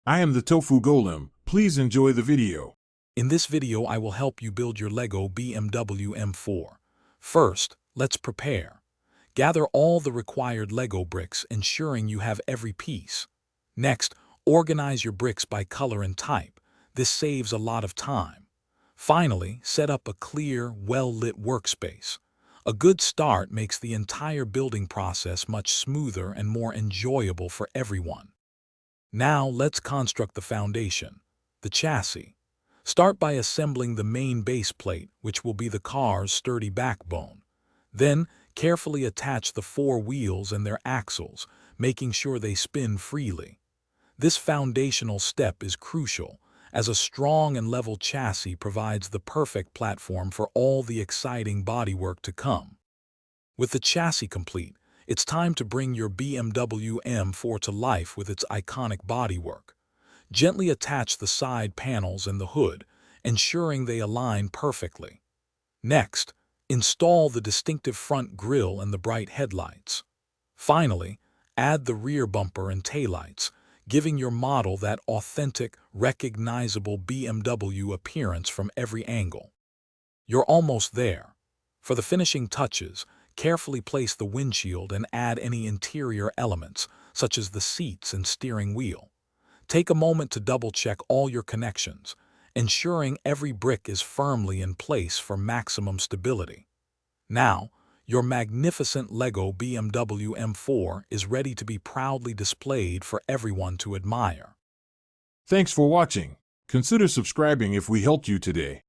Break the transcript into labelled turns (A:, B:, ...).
A: I am the Tofu Golem. Please enjoy the video.
B: In this video, I will help you build your Lego BMW M4. First, let's prepare. Gather all the required Lego bricks, ensuring you have every piece. Next, organize your bricks by color and type. This saves a lot of time. Finally, set up a clear, well-lit workspace. A good start makes the entire building process much smoother and more enjoyable for everyone. Now, let's construct the foundation, the chassis. Start by assembling the main base plate, which will be the car's sturdy backbone. Then, carefully attach the four wheels and their axles, making sure they spin freely. This foundational step is crucial, as a strong and level chassis provides the perfect platform for all the exciting bodywork to come. With the chassis complete, it's time to bring your BMW M4 to life with its iconic bodywork. Gently attach the side panels and the hood, ensuring they align perfectly. Next, install the distinctive front grille and the bright headlights. Finally, add the rear bumper and taillights, giving your model that authentic, recognizable BMW appearance from every angle. You're almost there. For the finishing touches, carefully place the windshield and add any interior elements, such as the seats and steering wheel. Take a moment to double-check all your connections, ensuring every brick is firmly in place for maximum stability. Now, your magnificent Lego BMW M4 is ready to be proudly displayed for everyone to admire.
A: Thanks for watching. Consider subscribing if we helped you today.